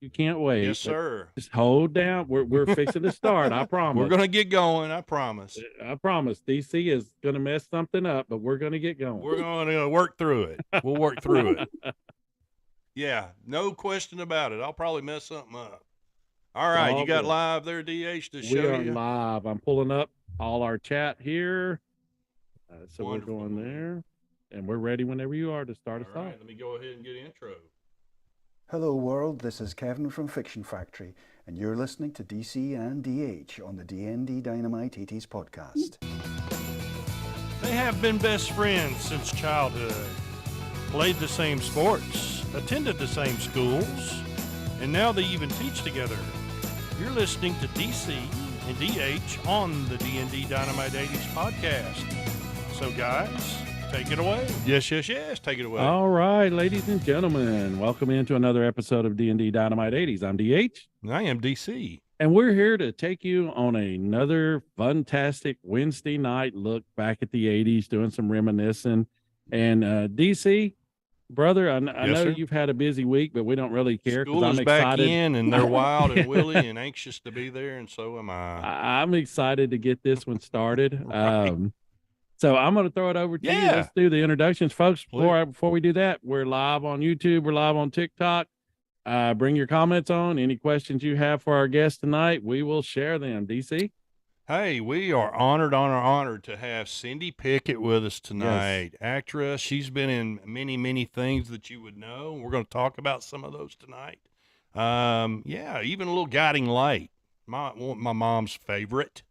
You can't wait. Yes, sir. Just hold down. We're fixing to start. I promise. We're gonna get going. I promise. I promise. DC is gonna mess something up, but we're gonna get going. We're gonna work through it. We'll work through it. Yeah, no question about it. I'll probably mess something up. All right, you got good. live there, DH, to show We are you? live. I'm pulling up all our chat here. So Wonderful. We're going there, and we're ready whenever you are to start us All right, off. let me go ahead and get intro. Hello world, this is Kevin from Fiction Factory, and you're listening to DC and DH on the DND Dynamite 80s podcast. They have been best friends since childhood, played the same sports, attended the same schools, and now they even teach together. You're listening to DC and DH on the DND Dynamite 80s podcast. So guys, take it away. Yes, take it away. All right, ladies and gentlemen, welcome into another episode of D&D Dynamite 80s. I'm DH. And I am DC. And we're here to take you on another fantastic Wednesday night look back at the 80s, doing some reminiscing. And DC, brother, I know sir. You've had a busy week, but we don't really care because School I'm is excited. back in, and they're wild and willy and anxious to be there, and so am I. I'm excited to get this one started. Right. So I'm going to throw it over to you. Let's do the introductions, folks. Before we do that, we're live on YouTube. We're live on TikTok. Bring your comments on. Any questions you have for our guest tonight, we will share them. DC? Hey, we are honored to have Cindy Pickett with us tonight. Yes. Actress. She's been in many things that you would know. We're going to talk about some of those tonight. Even a little Guiding Light, my mom's favorite.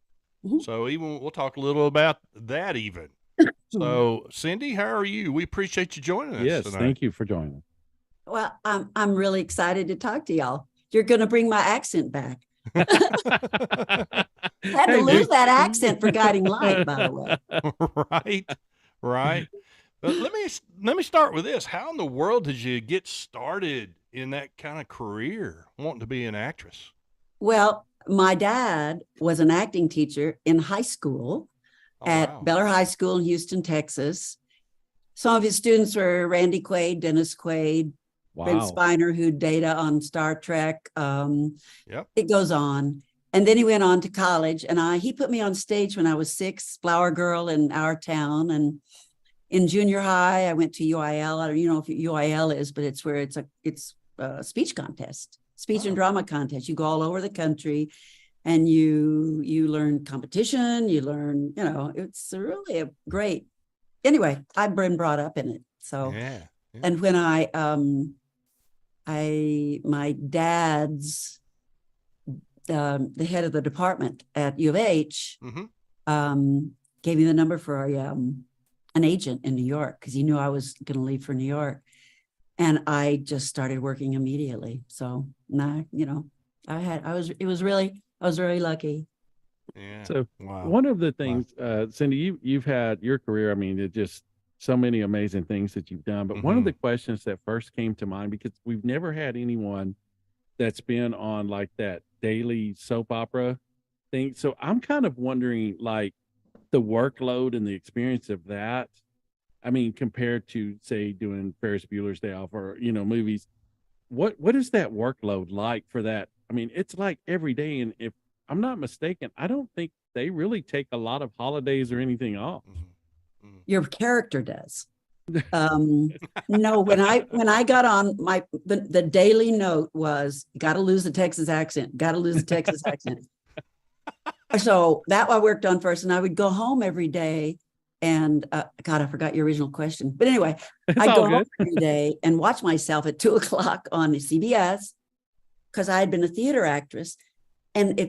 Mm-hmm. So we'll talk a little about that even. So, Cindy, how are you? We appreciate you joining us tonight. Yes, thank you for joining us. Well, I'm really excited to talk to y'all. You're going to bring my accent back. I had to lose that accent for Guiding Light, by the way. Right. But let me start with this. How in the world did you get started in that kind of career, wanting to be an actress? Well, my dad was an acting teacher in high school at Bueller High School in Houston, Texas. Some of his students were Randy Quaid, Dennis Quaid, Vince Spiner, who Data on Star Trek. It goes on. And then he went on to college, and he put me on stage when I was 6, Flower Girl in our town. And in junior high, I went to UIL. I don't know if UIL is, but it's where it's a speech contest. Speech and drama contest. You go all over the country and you learn competition, you learn, it's really a great, anyway, I've been brought up in it. So, and when my dad's, the head of the department at U of H, gave me the number for an agent in New York, because he knew I was going to leave for New York. And I just started working immediately. So now, I was really lucky. Yeah. So one of the things, Cindy, you've had your career. I mean, it's just so many amazing things that you've done. But one of the questions that first came to mind, because we've never had anyone that's been on like that daily soap opera thing. So I'm kind of wondering, like, the workload and the experience of that. I mean, compared to, say, doing Ferris Bueller's Day Off or, movies, what is that workload like for that? I mean, it's like every day. And if I'm not mistaken, I don't think they really take a lot of holidays or anything off. Your character does. No, when I got on, the daily note was, got to lose the Texas accent, got to lose the Texas accent. So that I worked on first, and I would go home every day. And God, I forgot your original question. But anyway, I'd go home every day and watch myself at 2:00 on CBS, because I had been a theater actress. And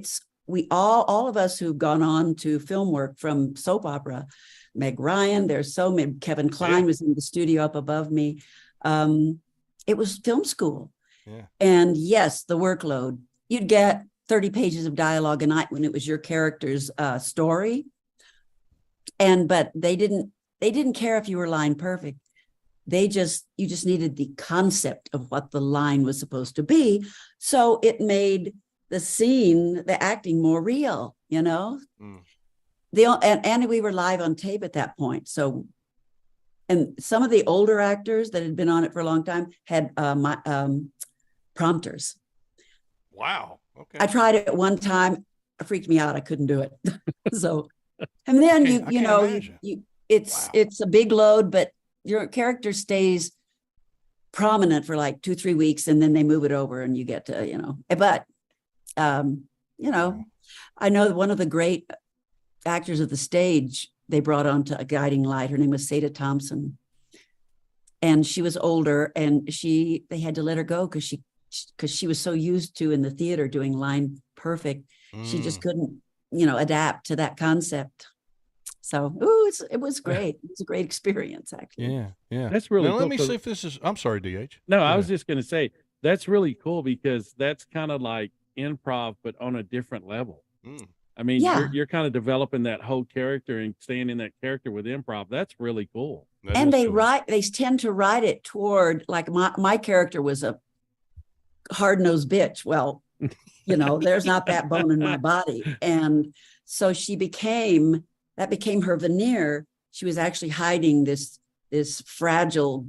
we all of us who've gone on to film work from soap opera, Meg Ryan, there's so many, Kevin Kline was in the studio up above me. It was film school. Yeah. And yes, the workload, you'd get 30 pages of dialogue a night when it was your character's story. But they didn't care if you were line perfect. You just needed the concept of what the line was supposed to be. So it made the scene, the acting more real, And we were live on tape at that point. So, and some of the older actors that had been on it for a long time had prompters. Wow. Okay. I tried it one time. It freaked me out. I couldn't do it. So, and then it's a big load, but your character stays prominent for like 2-3 weeks, and then they move it over and you get to, but, I know one of the great actors of the stage they brought on to a guiding light. Her name was Seda Thompson. And she was older, and they had to let her go because she was so used to in the theater doing line perfect. She just couldn't, adapt to that concept. So, it was great. It was a great experience, actually. Yeah, yeah. That's really now, cool. Let me see if this is, I'm sorry, DH. No, I was just going to say, that's really cool because that's kind of like improv, but on a different level. I mean, you're kind of developing that whole character and staying in that character with improv. That's really cool. And they tend to write it toward, like my character was a hard-nosed bitch. Well, there's not that bone in my body. And so that became her veneer. She was actually hiding this fragile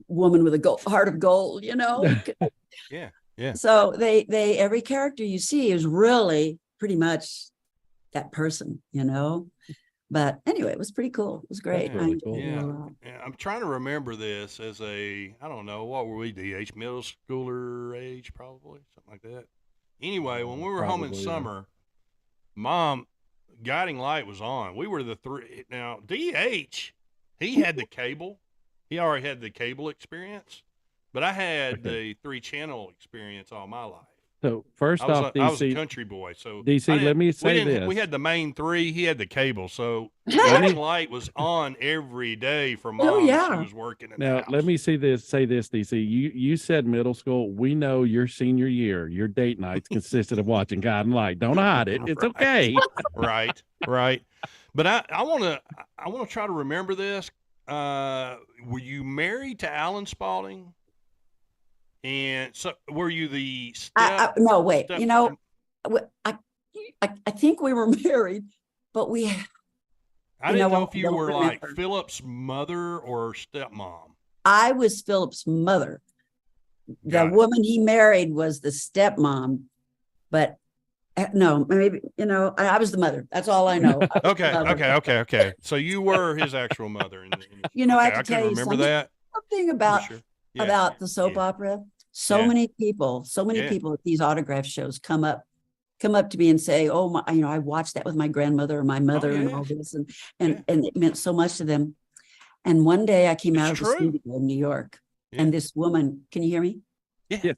woman with a heart of gold, Yeah. Yeah. So every character you see is really pretty much that person, But anyway, it was pretty cool. It was great. Really cool. Yeah. I'm trying to remember this as I don't know, what were we, DH? Middle schooler age, probably, something like that. Anyway, when we were home in summer, Mom, Guiding Light was on. We were the three. Now, DH, he had the cable. He already had the cable experience, but I had the 3-channel experience all my life. So first off, DC, I was a country boy. So DC, let me say this: we had the main 3. He had the cable. So Guiding Light was on every day for Mom. She was working. Now let me say this, DC. You said middle school. We know your senior year. Your date nights consisted of watching Guiding Light. Don't hide it. It's okay. Right. But I want to try to remember this. Were you married to Alan Spaulding? And so, were you the no, wait. I think we were married, but I didn't know if you were like Philip's mother or stepmom. I was Philip's mother. The woman he married was the stepmom, but no, maybe I was the mother. That's all I know. Okay. So you were his actual mother. I can tell you something about the soap opera. So many people at these autograph shows come up to me and say, "Oh, I watched that with my grandmother or my mother and all this," and it meant so much to them. And one day I came out of the studio in New York, and this woman, can you hear me? Yeah.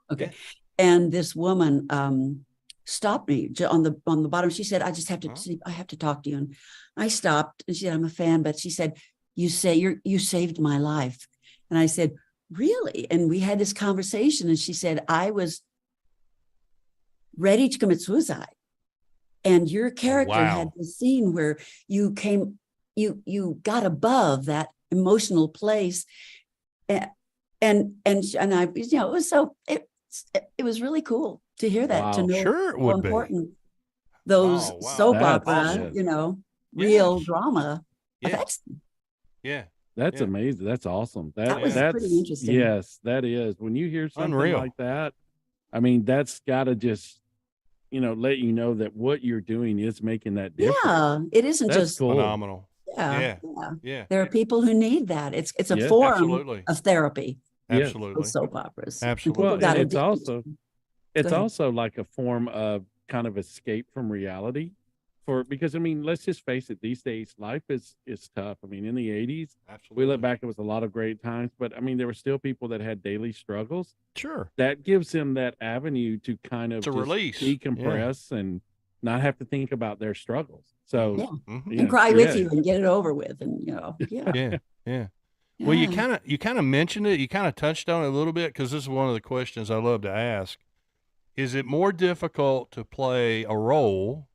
Okay. Yeah. And this woman stopped me on the bottom. She said, "I just have to I have to talk to you." And I stopped, and she said, "I'm a fan," but she said, "You saved my life." And I said, "Really?" And we had this conversation, and she said, "I was ready to commit suicide, and your character had this scene where you got above that emotional place, and I, it was really cool to hear that, to know how important those soap opera, real drama affects them. Yeah. That's amazing. That's awesome. That's pretty interesting. Yes, that is. When you hear something like that, I mean, that's got to just, let you know that what you're doing is making that difference. Yeah, it isn't just cool. Phenomenal. Yeah. There are people who need that. It's a form of therapy. Absolutely. With soap operas. Absolutely. Well, it's also like a form of kind of escape from reality. Because let's just face it, these days life is tough. I mean, in the 80s, we look back, it was a lot of great times, but there were still people that had daily struggles. Sure. That gives them that avenue to kind of release, decompress and not have to think about their struggles. So and cry with you and get it over with. And yeah. Well, you kind of mentioned it, you kind of touched on it a little bit, because this is one of the questions I love to ask. Is it more difficult to play a role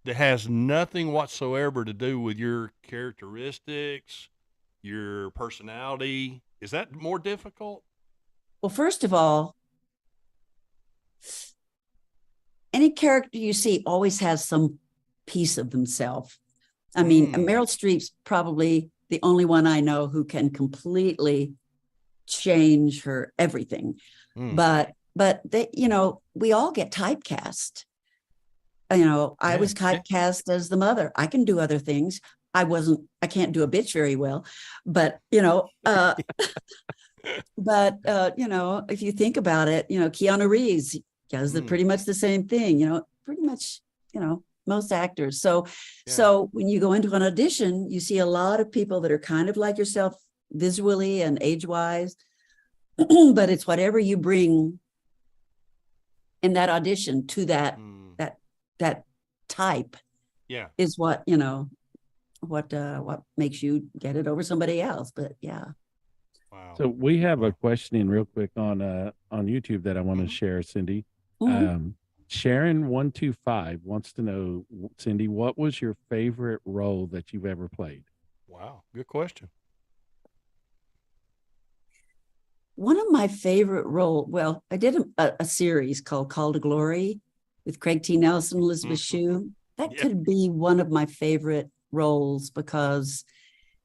that has nothing whatsoever to do with your characteristics, your personality? Is that more difficult? Well, first of all, any character you see always has some piece of themselves. Meryl Streep's probably the only one I know who can completely change her everything. But but they, you know, we all get typecast. You know, I was typecast as the mother. I can do other things. I can't do a bitch very well, but, you know, you know, if you think about it, you know, Keanu Reeves does pretty much the same thing, you know, pretty much, you know, most actors. So when you go into an audition, you see a lot of people that are kind of like yourself visually and age-wise, but it's whatever you bring in that audition to that type is what, you know, what makes you get it over somebody else. But yeah. Wow. So we have a question in real quick on YouTube that I want to share, Cindy. Sharon125 wants to know, Cindy, what was your favorite role that you've ever played? Wow, good question. One of my favorite role, well, I did a series called Call to Glory with Craig T. Nelson, Elizabeth Shue. That could be one of my favorite roles because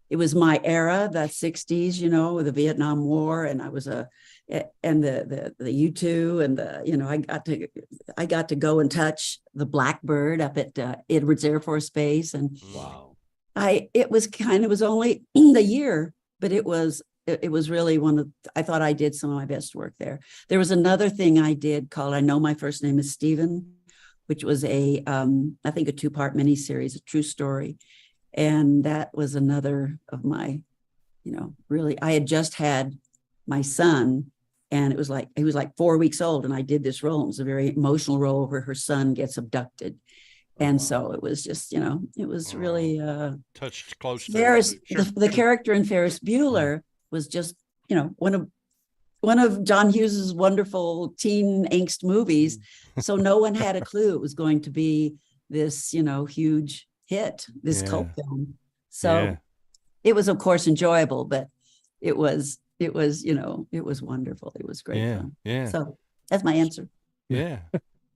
it was my era, that 60s, you know, with the Vietnam War, and I was and the U2, and the, you know, I got to go and touch the Blackbird up at Edwards Air Force Base, and wow, it was only the year, but it was really I thought I did some of my best work there. There was another thing I did called I Know My First Name is Stephen, which was I think a 2-part miniseries, a true story. And that was another of my, you know, really, I had just had my son, and he was like 4 weeks old, and I did this role. It was a very emotional role where her son gets abducted. And so it was just, you know, it was really touched close to Ferris. The character in Ferris Bueller was just, you know, one of John Hughes's wonderful teen angst movies. So no one had a clue it was going to be this, you know, huge hit, this cult film. So it was, of course, enjoyable, but it was, you know, it was wonderful. It was great fun. Yeah. So that's my answer. Yeah.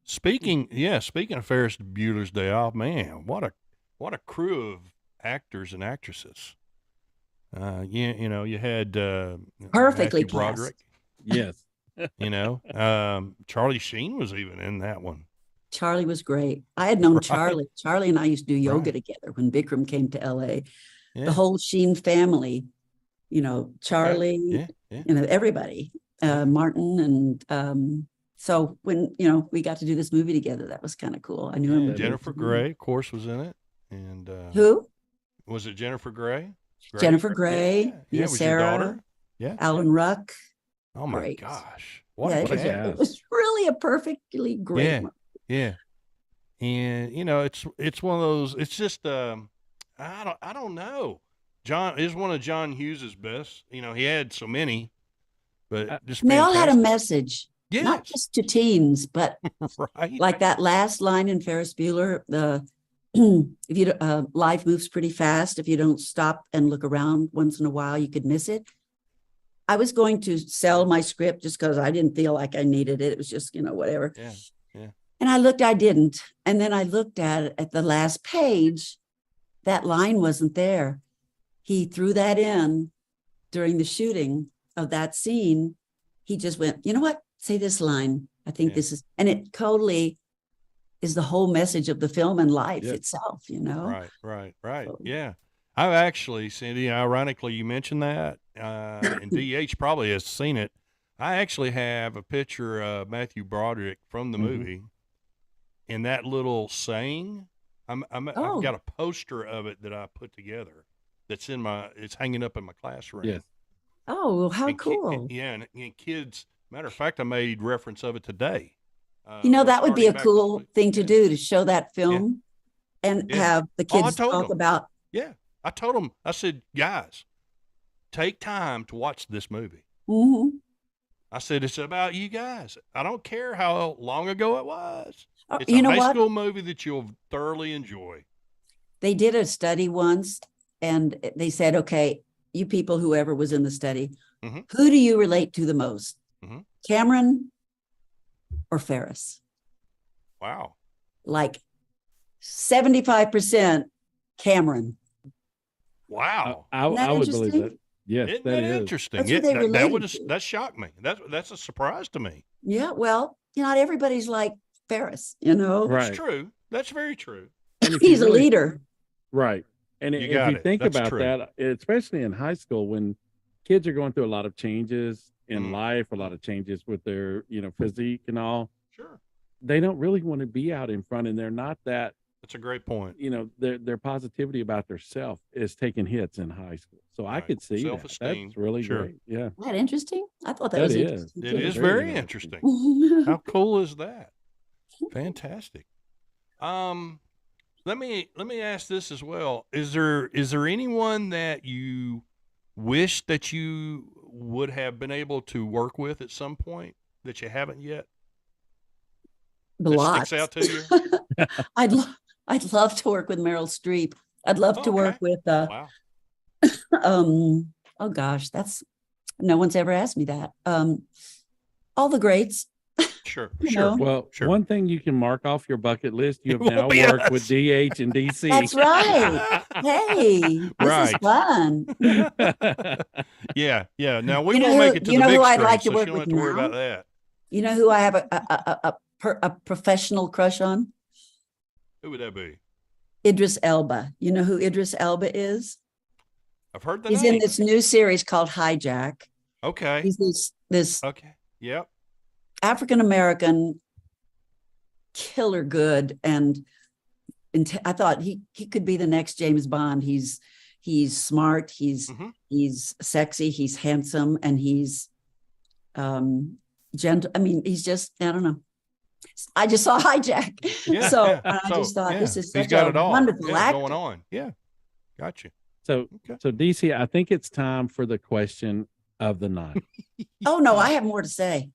Speaking of Ferris Bueller's Day Off, man, what a crew of actors and actresses. You know, you had perfectly Matthew Broderick. Yes. You know, Charlie Sheen was even in that one. Charlie was great. I had known Charlie. Charlie and I used to do yoga together when Bikram came to LA. The whole Sheen family, you know, Charlie, you know, everybody, Martin. And so when, you know, we got to do this movie together, that was kind of cool. I knew him. Jennifer Grey, of course, was in it. And who? Was it Jennifer Grey? Jennifer Grey. Yeah, was Sarah. your daughter? Yeah. Alan Ruck. Oh my gosh. What a cast. It was really a perfectly great one. Yeah. And you know, it's one of those, it's just I don't know. John is one of John Hughes's best. You know, he had so many, but just they all had a message. Yes. Not just to teens, but right. Like that last line in Ferris Bueller, if you life moves pretty fast. If you don't stop and look around once in a while, you could miss it. I was going to sell my script just because I didn't feel like I needed it. It was just, you know, whatever. Yeah. And I didn't. And then I looked at it at the last page. That line wasn't there. He threw that in during the shooting of that scene. He just went, you know what? Say this line. I think this is, and it totally is the whole message of the film and life itself, you know? Right. So, yeah. I've actually, Cindy, ironically, you mentioned that, and DH probably has seen it. I actually have a picture of Matthew Broderick from the movie, and that little saying, I've got a poster of it that I put together that's it's hanging up in my classroom. Yes. Oh, how cool. And kids, matter of fact, I made reference of it today. You know, that would be a cool thing to do, to show that film and have the kids talk about. Yeah. I told them, I said, guys, take time to watch this movie. Mm-hmm. I said, it's about you guys. I don't care how long ago it was. It's a high school movie that you'll thoroughly enjoy. They did a study once, and they said, okay, you people, whoever was in the study, who do you relate to the most? Cameron or Ferris? Wow. Like 75% Cameron. Wow. I would believe that. Yes, Isn't that that is. interesting? That's what they related to. That shocked me. That's a surprise to me. Yeah, well, not everybody's like Ferris, you know. Right. That's true. That's very true. And if He's you a leader. right. And You if got you it. think That's about true. that, especially in high school, when kids are going through a lot of changes in life, a lot of changes with their, physique and all, Sure. they don't really want to be out in front, and they're not that, That's a great point. their positivity about their self is taking hits in high school. So I Right. could see that. Self-esteem. That's really Sure. great. Yeah. Isn't that interesting? I thought that That was is. interesting. It is Very very interesting. interesting. How cool is that? Fantastic. Let me ask this as well. Is there anyone that you wish that you would have been able to work with at some point that you haven't yet? That sticks out to you? I'd love to work with Meryl Streep. I'd love to work with Wow. oh gosh, no one's ever asked me that. All the greats. Sure. You Sure. know? Well, Sure. one thing you can mark off your bucket list, you have It now will be worked us. with DH and DC. That's right. Hey, this Right. is fun. Yeah. Now we You know won't make who- it to you the know big who I'd screen, like to so work you don't have with to worry now? about that. You know who I have a professional crush on? Who would that be? Idris Elba. You know who Idris Elba is? I've heard the He's name. in this new series called Hijack. Okay. He's this Okay. Yep. African American killer good, and I thought he could be the next James Bond. He's smart, he's sexy, he's handsome, and he's gentle. I mean, he's just, I don't know. I just saw Hijack, I just thought this is he's such got a it all wonderful actor. going on. Yeah, got you. So DC, I think it's time for the question of the night. Oh no, I have more to say.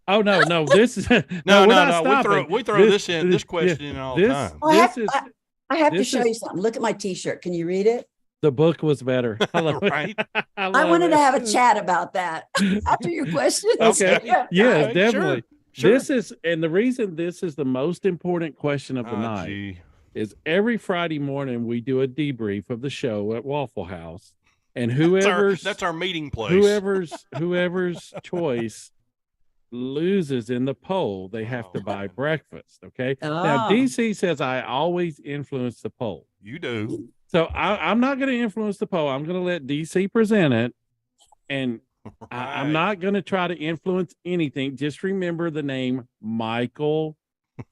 Oh no, this is No. we're not stopping. We throw this question in all the time. Oh, I have to show you something. Look at my T-shirt. Can you read it? The book was better. I love it. Right. I wanted to have a chat about that after your question. Okay. Yeah, Okay, definitely. Sure. This is, and the reason this is the most important question of the night is every Friday morning we do a debrief of the show at Waffle House, and that's our meeting place. whoever's choice loses in the poll, they have to buy breakfast. Okay. Now DC says I always influence the poll. You do. So I'm not going to influence the poll. I'm going to let DC present it, and I'm not going to try to influence anything. Just remember the name Michael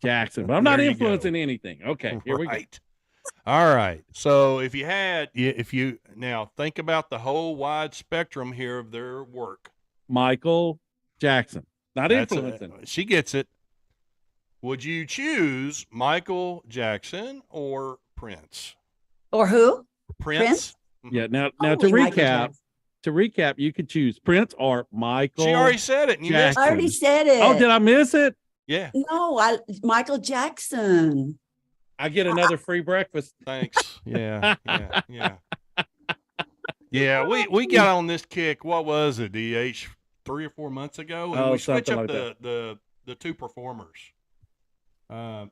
Jackson. But I'm not influencing anything. Okay, here we go. All right. So if you now think about the whole wide spectrum here of their work. Michael Jackson, not influencing. She gets it. Would you choose Michael Jackson or Prince? Or who? Prince? Yeah. Now to recap, you could choose Prince or Michael. She already said it. And you missed I already said it. Oh, did I miss it? Yeah. No, Michael Jackson. I get another free breakfast. Thanks. Yeah. Yeah, we got on this kick. What was it, DH? 3 or 4 months ago, and we switch up the two performers.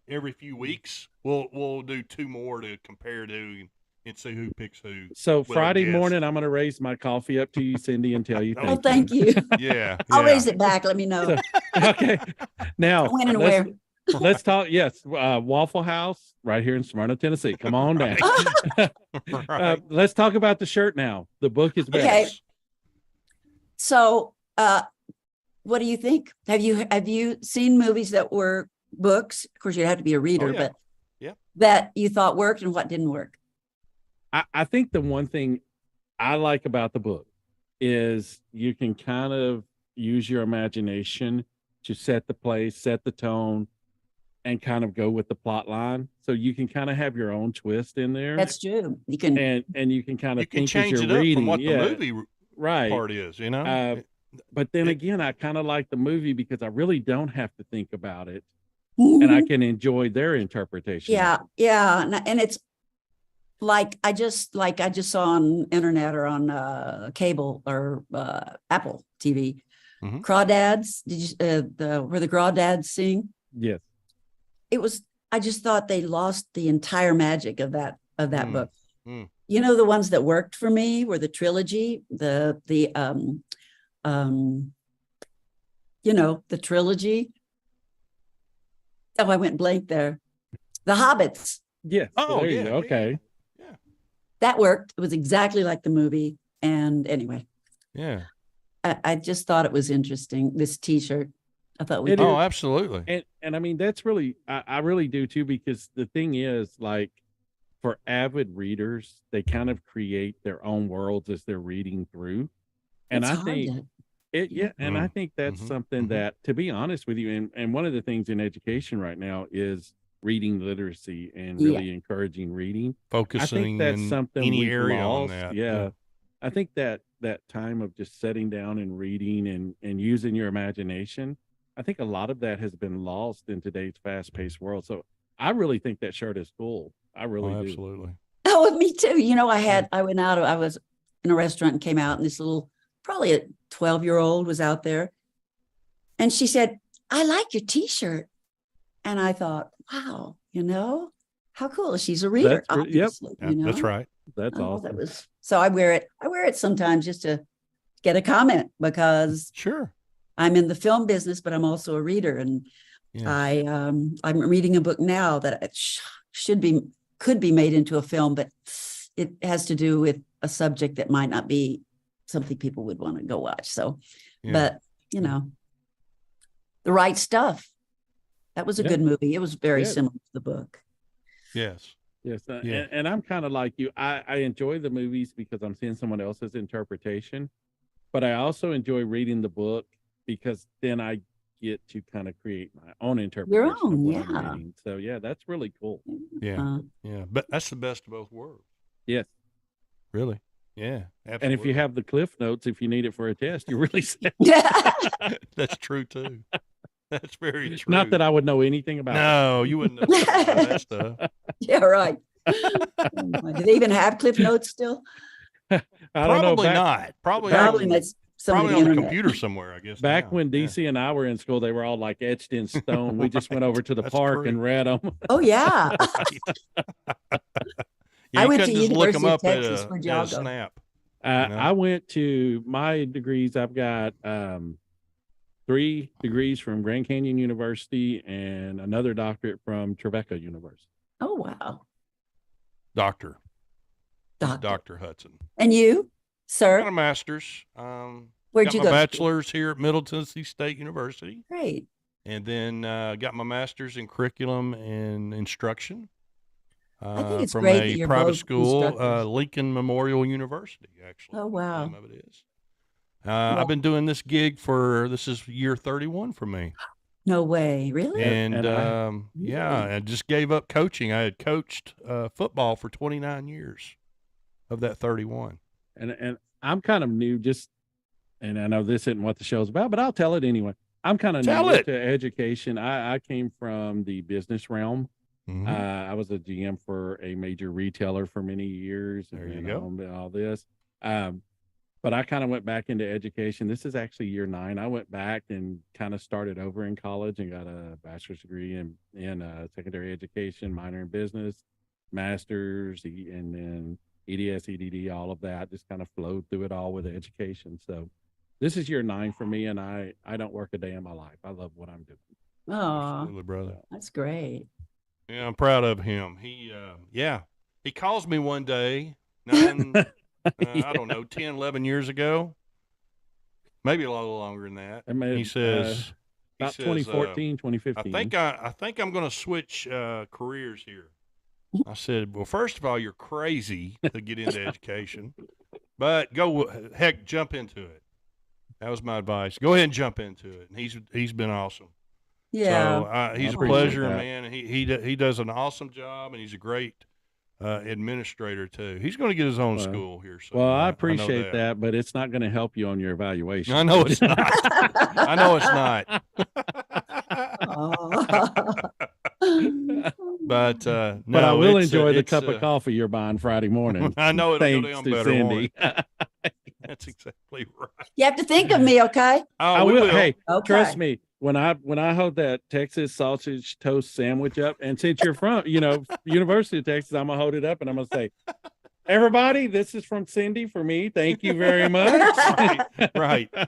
Every few weeks, we'll do 2 more to compare to and see who picks who. So Friday morning, I'm going to raise my coffee up to you, Cindy, and tell you. Thank you. Yeah, I'll raise it back. Let me know. Okay. Now when and where. Let's talk. Yes, Waffle House right here in Smyrna, Tennessee. Come on down. Right. Let's talk about the shirt now. The book is better. Okay. So, what do you think? Have you seen movies that were books? Of course, you have to be a reader, but that you thought worked and what didn't work. I think the one thing I like about the book is you can kind of use your imagination to set the place, set the tone, and kind of go with the plot line. So you can kind of have your own twist in there. That's true. You can and you can kind of think change as you're it up reading from what the movie right part is, you know. But then again, I kind of like the movie because I really don't have to think about it, and I can enjoy their interpretation. Yeah, and it's like I just saw on internet or on cable or Apple TV. Crawdads. Did you where the Crawdads sing? Yes. It was. I just thought they lost the entire magic of that book. You know, the ones that worked for me were the trilogy, the trilogy. Oh, I went blank there. The Hobbits. Yes. Oh, there you yeah. go. Okay. Yeah. That worked. It was exactly like the movie. And anyway, Yeah. I just thought it was interesting. This T-shirt. I thought we. Oh, absolutely. And I mean, that's really, I really do too, because the thing is, like, for avid readers, they kind of create their own worlds as they're reading through. And I think and I think that's something that, to be honest with you, and one of the things in education right now is reading literacy and really encouraging reading. Focusing I think that's in something any we've area lost. on that. Yeah. I think that time of just sitting down and reading and using your imagination, I think a lot of that has been lost in today's fast-paced world. So I really think that shirt is cool. I really do. Absolutely. Oh, me too. You know, I was in a restaurant and came out, and this little, probably a 12-year-old was out there. And she said, "I like your T-shirt." And I thought, wow, how cool. She's a reader. Obviously, That's right. That's awesome. So I wear it. I wear it sometimes just to get a comment, because Sure. I'm in the film business, but I'm also a reader. And I'm reading a book now that could be made into a film, but it has to do with a subject that might not be something people would want to go watch. So, but The Right Stuff. That was a good movie. It was very similar to the book. Yes. Yes. And I'm kind of like you. I enjoy the movies because I'm seeing someone else's interpretation, but I also enjoy reading the book because then I get to kind of create my own interpretation of what I'm reading. So that's really cool. Yeah. But that's the best of both worlds. Yes. Really? Yeah. Absolutely. And if you have the Cliff Notes, if you need it for a test, you're really set. That's true too. That's very true. Not that I would know anything about it. You wouldn't know that stuff. Yeah, right. Do they even have Cliff Notes still? I don't know. Probably that's probably on the computer somewhere, I guess. Back when DC and I were in school, they were all like etched in stone. We just went over to the park and read them. Oh, yeah. I went to University of Texas for Jago. Snap. I went to my degrees. I've got 3 degrees from Grand Canyon University and another doctorate from Trevecca University. Oh, wow. Doctor Hudson. And you, sir? I got a master's. Where'd you go? My bachelor's here at Middle Tennessee State University. Great. And then got my master's in curriculum and instruction. I think it's from great a that you're private both school, Lincoln Memorial University, actually. Oh, wow. The name of it is. I've been doing this gig this is year 31 for me. No way. Really? And I just gave up coaching. I had coached football for 29 years of that 31. And I'm kind of new, and I know this isn't what the show's about, but I'll tell it anyway. I'm kind of new to education. I came from the business realm. Mm-hmm. I was a GM for a major retailer for many years. There you go. All this. But I kind of went back into education. This is actually year 9. I went back and kind of started over in college and got a bachelor's degree in secondary education, minor in business, master's, and then EDS, EDD, all of that. Just kind of flowed through it all with education. So this is year 9 for me, and I don't work a day in my life. I love what I'm doing. Oh, absolutely, brother. That's great. Yeah, I'm proud of him. He calls me one day, I don't know, 10, 11 years ago, maybe a little longer than that. He says, about 2014, 2015. I think I'm going to switch careers here. I said, well, first of all, you're crazy to get into education, but jump into it. That was my advice. Go ahead and jump into it. And he's been awesome. Yeah. So he's a pleasure, man. He does an awesome job, and he's a great administrator too. He's going to get his own school here. So I appreciate that, but it's not going to help you on your evaluation. I know it's not. I know it's not. But I will enjoy the cup of coffee you're buying Friday morning. I know it'll go down better, Cindy. That's exactly right. You have to think of me, okay? Oh, I will. Hey, trust me. When I hold that Texas sausage toast sandwich up, and since you're from, University of Texas, I'm gonna hold it up and I'm gonna say, Everybody, this is from Cindy for me. Thank you very much.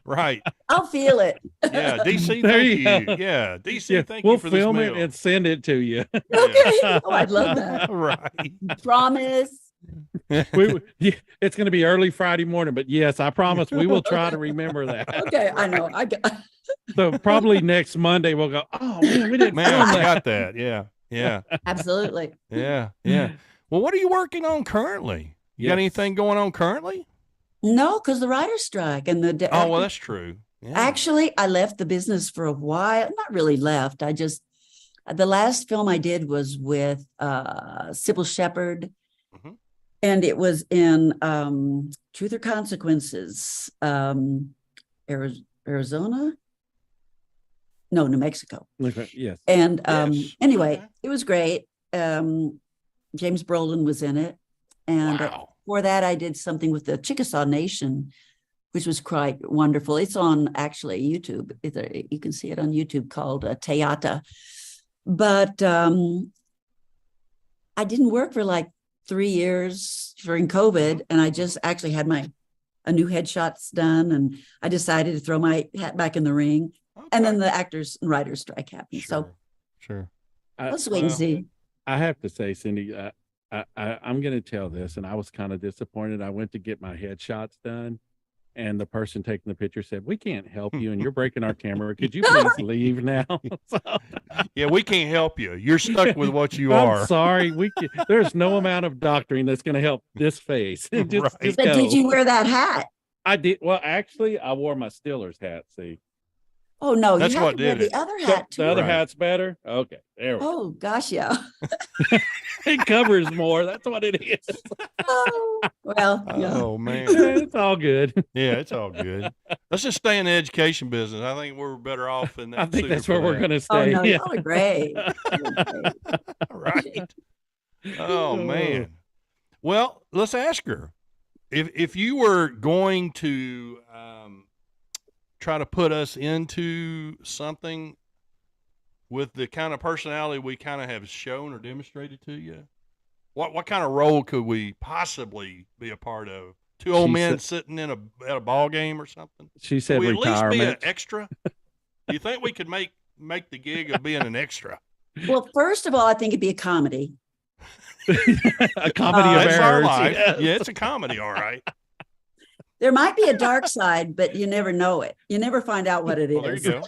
Right. I'll feel it. Yeah, DC, There thank you you. go. Yeah, DC, Yeah, thank we'll you for this film meal. it and send it to you. Okay. Oh, I'd love that. Right. Promise. It's going to be early Friday morning, but yes, I promise we will try to remember that. Okay, I know. I got. So probably next Monday we'll go, oh man, we didn't Man, film I that. forgot that. Yeah. Absolutely. Yeah. Well, what are you working on currently? You got anything going on currently? No, because the writer's strike and the. Oh, well, that's true. Yeah. Actually, I left the business for a while. Not really left. I just, the last film I did was with Sybil Shepherd. Mm-hmm. And it was in Truth or Consequences, Arizona? No, New Mexico. Okay, yes. And Yes. anyway, Okay. it was great. James Brolin was in it. And Wow. for that, I did something with the Chickasaw Nation, which was quite wonderful. It's on actually YouTube. You can see it on YouTube called Teata. But I didn't work for like 3 years during COVID, and I just actually had a new headshots done, and I decided to throw my hat back in the ring. Okay. And then the actors and writers strike happened. So Sure. let's wait and see. I have to say, Cindy, I'm going to tell this, and I was kind of disappointed. I went to get my headshots done, and the person taking the picture said, "We can't help you, and you're breaking our camera. Could you please leave now?" So, Yeah, we can't help you. You're stuck with what you I'm are. sorry. There's no amount of doctoring that's going to help this face. Just Right. But go. did you wear that hat? I did. Well, actually, I wore my Steelers hat. See, Oh no, That's you have what to wear did it. the other hat too. the other Right. hat's better. Okay, there we go. Oh gosh, yeah. It covers more. That's what it is. Oh, well, yeah. Oh man. It's all good. Yeah, it's all good. Let's just stay in the education business. I think we're better off in that. I think suitor that's for where we're that. going to Oh stay. no, Yeah. y'all are great. You're great. Right. Oh man. Well, let's ask her if you were going to try to put us into something with the kind of personality we kind of have shown or demonstrated to you. What kind of role could we possibly be a part of? Two old She men said- sitting at a ball game or something? She said Could we at least be an retirement. extra? Do you think we could make the gig of being an extra? Well, first of all, I think it'd be a comedy. A comedy of That's our errors. life. Yes. Yeah, it's a comedy, all right. There might be a dark side, but you never know it. You never find out what it is. Well, there you go.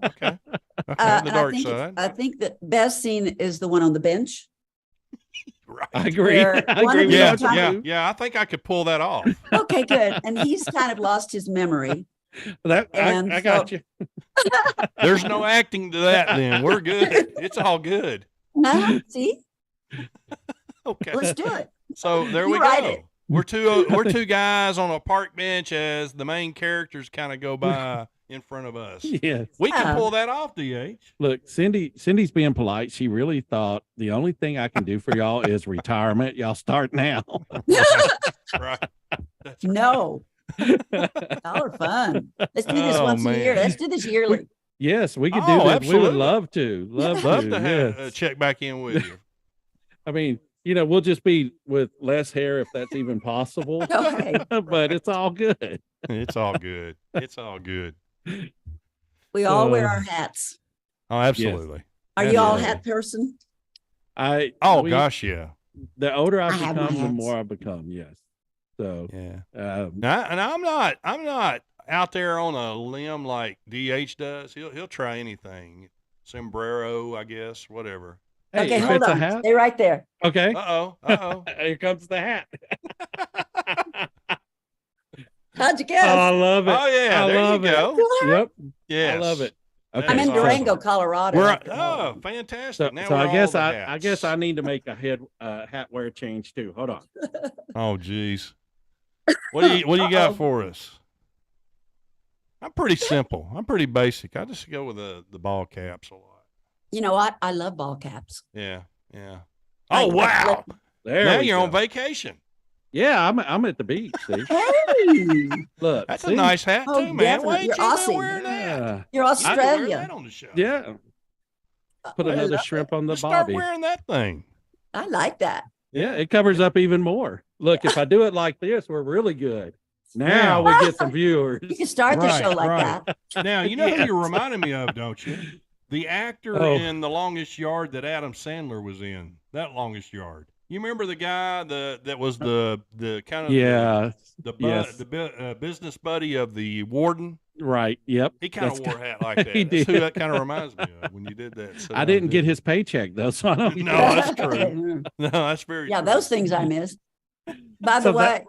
Okay. The And dark I think side. I think the best scene is the one on the bench. Right. I agree. Where I one agree of with you Yeah, that talk- yeah, too. yeah. I think I could pull that off. Okay, good. And he's kind of lost his memory. And I got you. There's no acting to that. Then we're good. It's all good. See, Okay. let's do it. So there You we write go. it. We're two guys on a park bench as the main characters kind of go by in front of us. Yes. We can Yeah. pull that off, DH. Look, Cindy's being polite. She really thought the only thing I can do for y'all is retirement. Y'all start now. Right. That's No, y'all are fun. Let's do this Oh, once a year. man. Let's do this yearly. Yes, we could Oh, do that. We absolutely. would love to. Love Love to have yes. check back in with you. I mean, we'll just be with less hair if that's even possible. Okay. But it's all good. It's all good. It's all good. We all wear Uh, our hats. Oh, absolutely. Are you all a Absolutely. hat person? Oh we- gosh, yeah, The older I've I have my become, the hats. more I've become. Yes. So, yeah. um, And I'm not out there on a limb like DH does. He'll try anything. Sombrero, I guess, whatever. hey, Okay, if hold it's a on. hat, Stay right there. okay. Uh-oh. Here comes the hat. How'd you Oh, I guess? love it. Oh yeah, I there love you it. go. Yep. Yes. I love it. Okay. I'm in That's Durango, awesome. Colorado. We're after all. fantastic. So, Now so we're I guess all the I hats. guess I need to make a hat wear change too. Hold on. Oh geez. What do you got Uh-oh. for us? I'm pretty simple. I'm pretty basic. I just go with the ball caps a lot. You know what? I love ball caps. Yeah. Oh I- wow. There Now we you're go. on vacation. Yeah, I'm at the beach. See, Hey, look, That's see? a nice hat Oh, too, man. Why definitely. ain't You're you been Aussie. wearing that? Yeah, you're I need to wear Australia. that on the show. yeah. Put another love shrimp on the Just start bobby. wearing that thing. I like that. Yeah, it covers up even more. Look, if I do it like this, we're really good. Now we get some viewers. You can start the show like that. Now, you know who you're reminding me of, don't you? The actor in The Longest Yard that Adam Sandler was in. That Longest Yard. You remember the guy that was the kind of the business buddy of the warden? Right. Yep. He kind of wore a hat like that. He That's did. who that kind of reminds me of when you did that. So I didn't get his paycheck though, so I don't. No, that's true. No, that's very true. Those things I missed. By the way,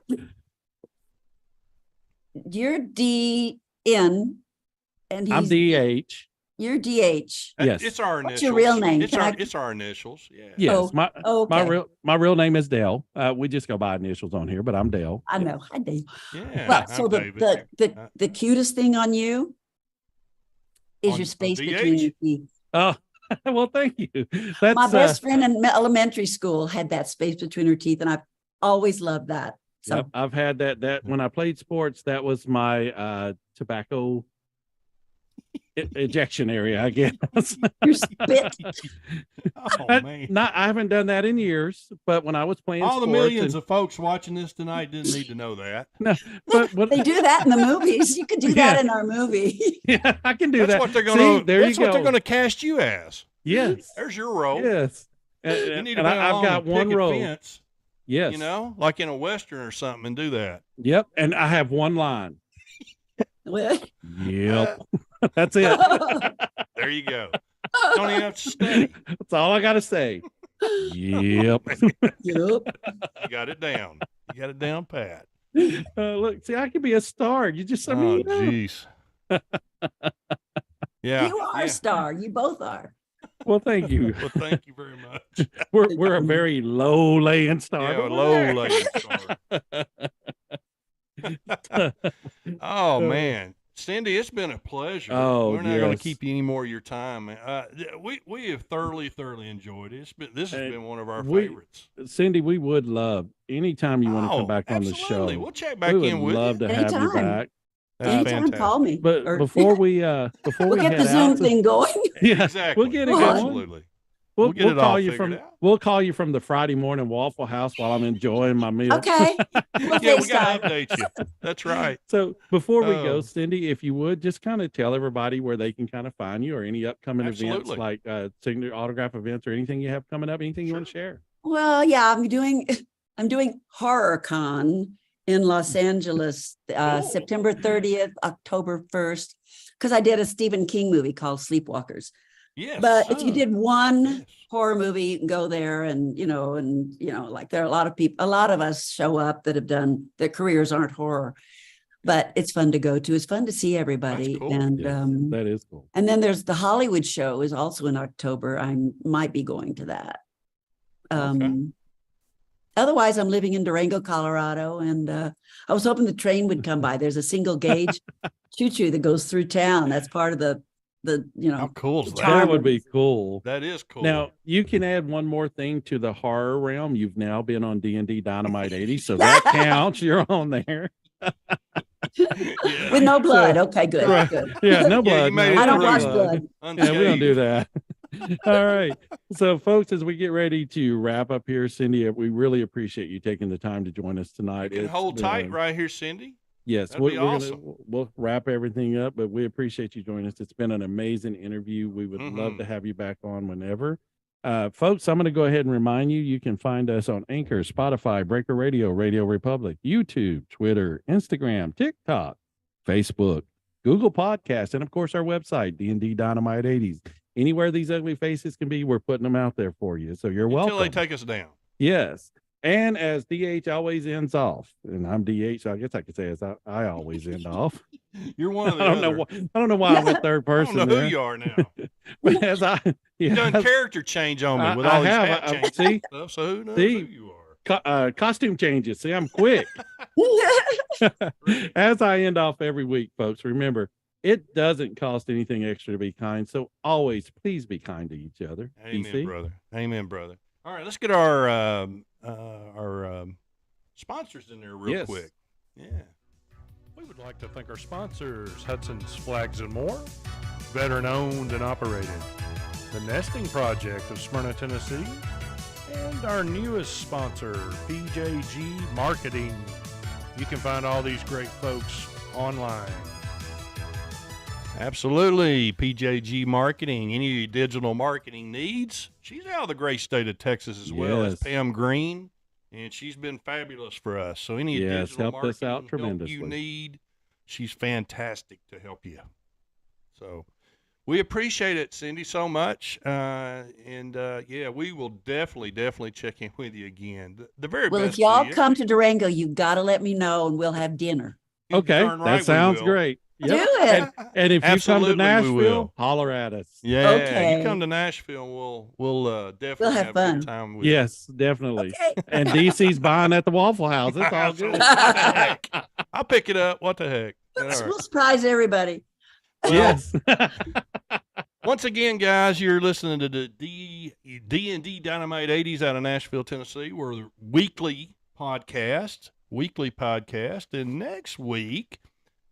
you're DN and I'm DH. You're DH. Yes. It's our initials. What's your real name? It's our initials. Yeah. Yes. Okay. My real name is Dale. We just go by initials on here, but I'm Dale. I know. Hi, Dale. Yeah. Well, so the cutest thing on you is your space between your teeth. Oh, well, thank you. That's my best friend in elementary school had that space between her teeth, and I've always loved that. So yep, I've had that when I played sports, that was my tobacco ejection area, I guess. Your spit. Oh, man. I haven't done that in years, but when I was playing all the millions of folks watching this tonight didn't need to know that. No, but they do that in the movies. You could do that in our movie. Yeah, I can do that's that. What they're gonna, that's what they're going to cast you as. Yes. There's your role. Yes. You need to I've got one role. Fence, yes. You know, like in a Western or something, and do that. Yep. And I have one line. Yep. That's it. There you go. Don't even have to study. That's all I got to say. Yep. Yep. You got it down. You got it down, pat. Look, see, I could be a star. You just, I mean, jeez. Yeah. You are a star. You both are. Well, thank you. Well, thank you very much. We're a very low laying star. Yeah, low laying star. Oh man, Cindy, it's been a pleasure. Oh, we're not going to keep you any more of your time. We have thoroughly enjoyed it. This has been one of our favorites. Cindy, we would love anytime you want to come back on the show. We'll check back in with you. Love to have you back. Anytime, call me. But before we we'll get the Zoom thing going. Yeah, exactly. We'll get it going. Absolutely. We'll call you from. We'll call you from the Friday morning Waffle House while I'm enjoying my meal. Okay. Yeah, we got to update you. That's right. So before we go, Cindy, if you would just kind of tell everybody where they can kind of find you, or any upcoming events like signature autograph events, or anything you have coming up, anything you want to share. Well, yeah, I'm doing HorrorCon in Los Angeles, September 30th, October 1st, because I did a Stephen King movie called Sleepwalkers. Yes. But if you did one horror movie, you can go there and like there are a lot of people, a lot of us show up that have done, their careers aren't horror, but it's fun to go to. It's fun to see everybody. That's cool. And yes, that is cool. And then there's the Hollywood show is also in October. I might be going to that. Otherwise, I'm living in Durango, Colorado, and I was hoping the train would come by. There's a single gauge choo-choo that goes through town. That's part of the How cool is that? That would be cool. That is cool. Now, you can add one more thing to the horror realm. You've now been on DND Dynamite 80, so that counts. You're on there. With no blood. Okay, good. Right. Good. Yeah, no blood. I don't watch blood. Yeah, we don't do that. All right. So, folks, as we get ready to wrap up here, Cindy, we really appreciate you taking the time to join us tonight. You can hold tight right here, Cindy. Yes, awesome. We'll wrap everything up, but we appreciate you joining us. It's been an amazing interview. We would love to have you back on whenever. Folks, I'm going to go ahead and remind you can find us on Anchor, Spotify, Breaker Radio, Radio Republic, YouTube, Twitter, Instagram, TikTok, Facebook, Google Podcasts, and, of course, our website, DND Dynamite 80s. Anywhere these ugly faces can be, we're putting them out there for you. So you're welcome. Until they take us down. Yes. And as DH always ends off, and I'm DH, so I guess I could say as I always end off. You're one of the I don't know why I'm a third person. I don't know who you are now. But as you've done character change on me with all these hat changes. See, so who knows who you are? Costume changes. See, I'm quick. As I end off every week, folks, remember, it doesn't cost anything extra to be kind. So always, please be kind to each other. Amen, brother. Amen, brother. All right, let's get our sponsors in there real quick. Yeah. We would like to thank our sponsors, Hudson's Flags and More, veteran owned and operated, the Nesting Project of Smyrna, Tennessee, and our newest sponsor, PJG Marketing. You can find all these great folks online. Absolutely. PJG Marketing. Any digital marketing needs? She's out of the great state of Texas as well as Pam Green, and she's been fabulous for us. So any digital helped marketing us out help tremendously. you need, she's fantastic to help you. So we appreciate it, Cindy, so much. Yeah, we will definitely check in with you again. The very Well, best if y'all to you. come to Durango, you got to let me know and we'll have dinner. Okay, that sounds great. Yep. Do it. And if you come to Nashville, holler at us. Yeah, okay. You come to Nashville, we'll definitely have fun. a good time with you. Yes, definitely. Okay. And DC's buying at the Waffle House. It's all good. What the heck? I'll pick it up. What the heck? We'll surprise everybody. Well, yes. Once again, guys, you're listening to the DND Dynamite 80s out of Nashville, Tennessee. We're a weekly podcast. And next week,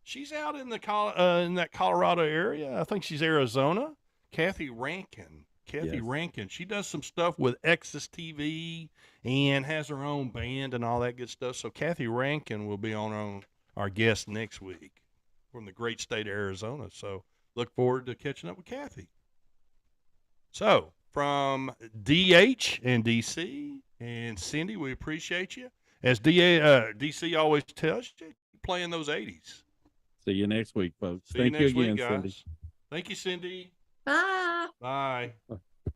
she's out in in that Colorado area. I think she's Arizona. Kathy Rankin. Rankin. She does some stuff with Exodus TV and has her own band and all that good stuff. So Kathy Rankin will be on our guest next week from the great state of Arizona. So look forward to catching up with Kathy. So from DH and DC and Cindy, we appreciate you. As DC always tells you, playing those 80s. See you next week, folks. See Thank you next again, week, guys. Cindy. Thank you, Cindy. Bye. Bye.